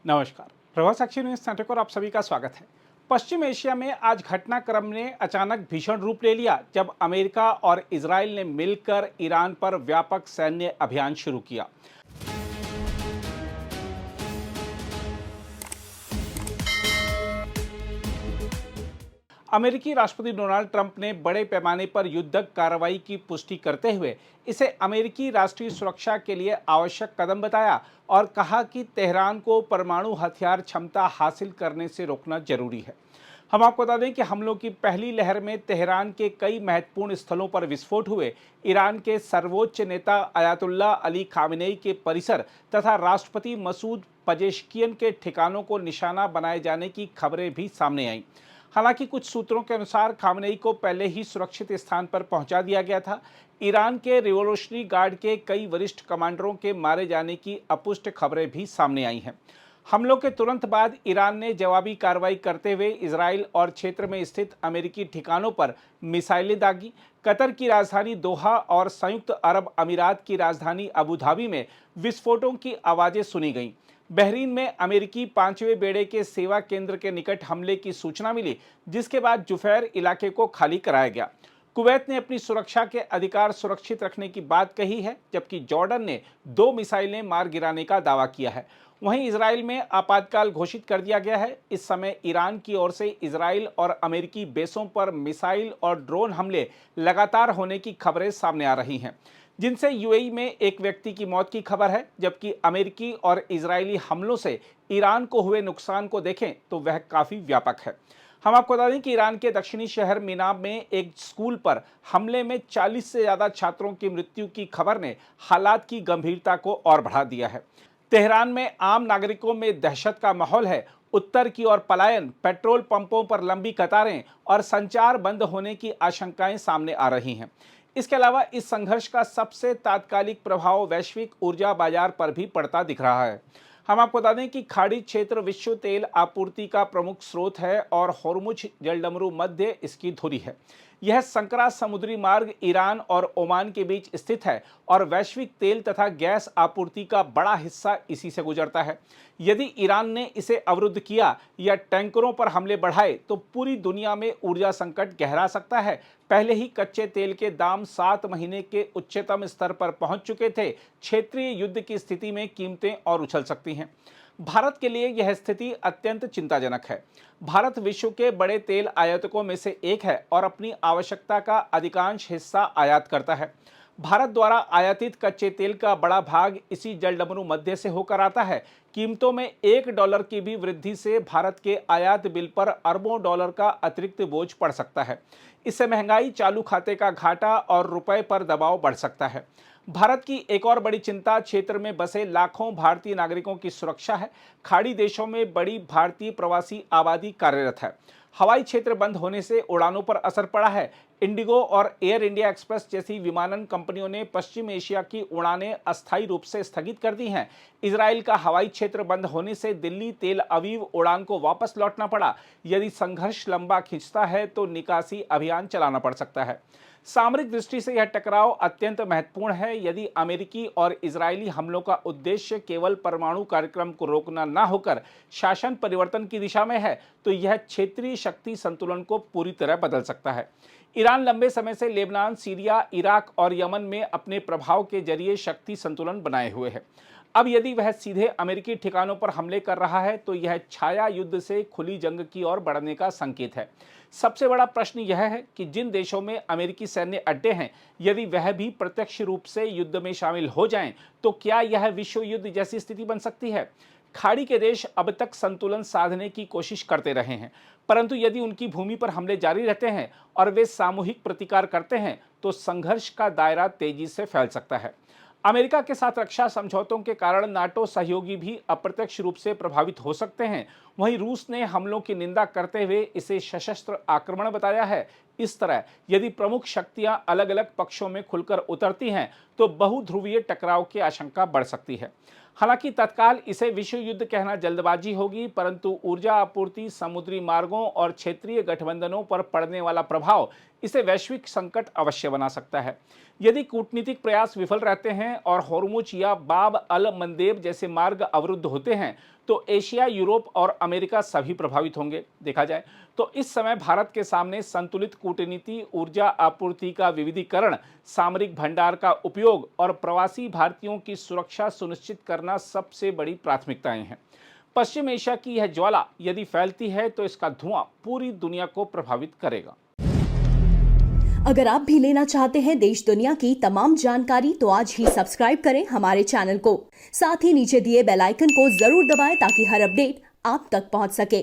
नमस्कार। प्रभात साक्षी news centre पर आप सभी का स्वागत है। पश्चिम एशिया में आज घटनाक्रम ने अचानक भीषण रूप ले लिया जब अमेरिका और इजराइल ने मिलकर ईरान पर व्यापक सैन्य अभियान शुरू किया। अमेरिकी राष्ट्रपति डोनाल्ड ट्रंप ने बड़े पैमाने पर युद्धक कार्रवाई की पुष्टि करते हुए इसे अमेरिकी राष्ट्रीय सुरक्षा के लिए आवश्यक कदम बताया और कहा कि तेहरान को परमाणु हथियार क्षमता हासिल करने से रोकना जरूरी है। हम आपको बता दें कि हमलों की पहली लहर में तेहरान के कई महत्वपूर्ण स्थलों पर विस्फोट हुए, ईरान के सर्वोच्च नेता अयातुल्ला अली खामेनेई के परिसर तथा राष्ट्रपति मसूद पजेश्कियन के ठिकानों को निशाना बनाए जाने की खबरें भी सामने आईं। हालांकि कुछ सूत्रों के अनुसार खामनेई को पहले ही सुरक्षित स्थान पर पहुंचा दिया गया था। ईरान के रिवोल्यूशनरी गार्ड के कई वरिष्ठ कमांडरों के मारे जाने की अपुष्ट खबरें भी सामने आई हैं। हमलों के तुरंत बाद ईरान ने जवाबी कार्रवाई करते हुए इजराइल और क्षेत्र में स्थित अमेरिकी ठिकानों पर मिसाइलें दागी। कतर की राजधानी दोहा और संयुक्त अरब अमीरात की राजधानी अबू धाबी में विस्फोटों की आवाजें सुनी गईं। बहरीन में अमेरिकी 5वें बेड़े के सेवा केंद्र के निकट हमले की सूचना मिली, जिसके बाद जुफैर इलाके को खाली कराया गया। कुवैत ने अपनी सुरक्षा के अधिकार सुरक्षित रखने की बात कही है, जबकि जॉर्डन ने 2 मिसाइलें मार गिराने का दावा किया है। वहीं इजराइल में आपातकाल घोषित कर दिया गया है। इस समय ईरान की ओर से इजराइल और अमेरिकी बेसों पर मिसाइल और ड्रोन हमले लगातार होने की खबरें सामने आ रही हैं, जिनसे यूएई में एक व्यक्ति की मौत की खबर है, जबकि अमेरिकी और इजरायली हमलों से ईरान को हुए नुकसान को देखें तो वह काफ़ी व्यापक है। हम आपको बता दें कि ईरान के दक्षिणी शहर मीनाब में एक स्कूल पर हमले में 40 से ज़्यादा छात्रों की मृत्यु की खबर ने हालात की गंभीरता को और बढ़ा दिया है। तेहरान में आम नागरिकों में दहशत का माहौल है। उत्तर की ओर पलायन, पेट्रोल पंपों पर लंबी कतारें और संचार बंद होने की आशंकाएं सामने आ रही हैं। इसके अलावा इस संघर्ष का सबसे तात्कालिक प्रभाव वैश्विक ऊर्जा बाजार पर भी पड़ता दिख रहा है। हम आपको बता दें कि खाड़ी क्षेत्र विश्व तेल आपूर्ति का प्रमुख स्रोत है और होर्मुज जलडमरू मध्य इसकी धुरी है। यह संकरा समुद्री मार्ग ईरान और ओमान के बीच स्थित है और वैश्विक तेल तथा गैस आपूर्ति का बड़ा हिस्सा इसी से गुजरता है। यदि ईरान ने इसे अवरुद्ध किया या टैंकरों पर हमले बढ़ाए तो पूरी दुनिया में ऊर्जा संकट गहरा सकता है। पहले ही कच्चे तेल के दाम 7 महीने के उच्चतम स्तर पर पहुंच चुके थे। क्षेत्रीय युद्ध की स्थिति में कीमतें और उछल सकती हैं। भारत के लिए यह स्थिति अत्यंत चिंताजनक है। भारत विश्व के बड़े तेल आयातकों में से एक है और अपनी आवश्यकता का अधिकांश हिस्सा आयात करता है। भारत द्वारा आयातित कच्चे तेल का बड़ा भाग इसी जलडमरू मध्य से होकर आता है। कीमतों में $1 की भी वृद्धि से भारत के आयात बिल पर अरबों डॉलर का अतिरिक्त बोझ पड़ सकता है। इससे महंगाई, चालू खाते का घाटा और रुपए पर दबाव बढ़ सकता है। भारत की एक और बड़ी चिंता क्षेत्र में बसे लाखों भारतीय नागरिकों की सुरक्षा है। खाड़ी देशों में बड़ी भारतीय प्रवासी आबादी कार्यरत है। हवाई क्षेत्र बंद होने से उड़ानों पर असर पड़ा है। इंडिगो और एयर इंडिया एक्सप्रेस जैसी विमानन कंपनियों ने पश्चिम एशिया की उड़ानें अस्थायी रूप से स्थगित कर दी हैं। इजराइल का हवाई क्षेत्र बंद होने से दिल्ली तेल अवीव उड़ान को वापस लौटना पड़ा। यदि संघर्ष लंबा खिंचता है तो निकासी अभियान चलाना पड़ सकता है। सामरिक दृष्टि से यह टकराव अत्यंत महत्वपूर्ण है। यदि अमेरिकी और इजरायली हमलों का उद्देश्य केवल परमाणु कार्यक्रम को रोकना न होकर शासन परिवर्तन की दिशा में है, तो यह क्षेत्रीय शक्ति संतुलन को पूरी तरह बदल सकता है। ईरान लंबे समय से लेबनान, सीरिया, इराक और यमन में अपने प्रभाव के जरिए शक्ति संतुलन बनाए हुए है। अब यदि वह सीधे अमेरिकी ठिकानों पर हमले कर रहा है तो यह छाया युद्ध से खुली जंग की ओर बढ़ने का संकेत है। सबसे बड़ा प्रश्न यह है कि जिन देशों में अमेरिकी सैन्य अड्डे हैं, यदि वह भी प्रत्यक्ष रूप से युद्ध में शामिल हो जाएं, तो क्या यह विश्व युद्ध जैसी स्थिति बन सकती है? खाड़ी के देश अब तक संतुलन साधने की कोशिश करते रहे हैं, परंतु यदि उनकी भूमि पर हमले जारी रहते हैं और वे सामूहिक प्रतिकार करते हैं, तो संघर्ष का दायरा तेजी से फैल सकता है। अमेरिका के साथ रक्षा समझौतों के कारण नाटो सहयोगी भी अप्रत्यक्ष रूप से प्रभावित हो सकते हैं। वहीं रूस ने हमलों की निंदा करते हुए इसे सशस्त्र आक्रमण बताया है। इस तरह यदि प्रमुख शक्तियां अलग अलग पक्षों में खुलकर उतरती हैं तो बहुध्रुवीय टकराव की आशंका बढ़ सकती है। हालांकि तत्काल इसे विश्व युद्ध कहना जल्दबाजी होगी, परंतु ऊर्जा आपूर्ति, समुद्री मार्गों और क्षेत्रीय गठबंधनों पर पड़ने वाला प्रभाव इसे वैश्विक संकट अवश्य बना सकता है। यदि कूटनीतिक प्रयास विफल रहते हैं और होर्मुज या बाब अल मंदेब जैसे मार्ग अवरुद्ध होते हैं, तो एशिया, यूरोप और अमेरिका सभी प्रभावित होंगे। देखा जाए तो इस समय भारत के सामने संतुलित कूटनीति, ऊर्जा आपूर्ति का विविधीकरण, सामरिक भंडार का उपयोग और प्रवासी भारतीयों की सुरक्षा सुनिश्चित करना सबसे बड़ी प्राथमिकताएं हैं। पश्चिम एशिया की यह ज्वाला यदि फैलती है तो इसका धुआं पूरी दुनिया को प्रभावित करेगा। अगर आप भी लेना चाहते हैं देश दुनिया की तमाम जानकारी तो आज ही सब्सक्राइब करें हमारे चैनल को। साथ ही नीचे दिए बेल आइकन को जरूर दबाएं ताकि हर अपडेट आप तक पहुंच सके।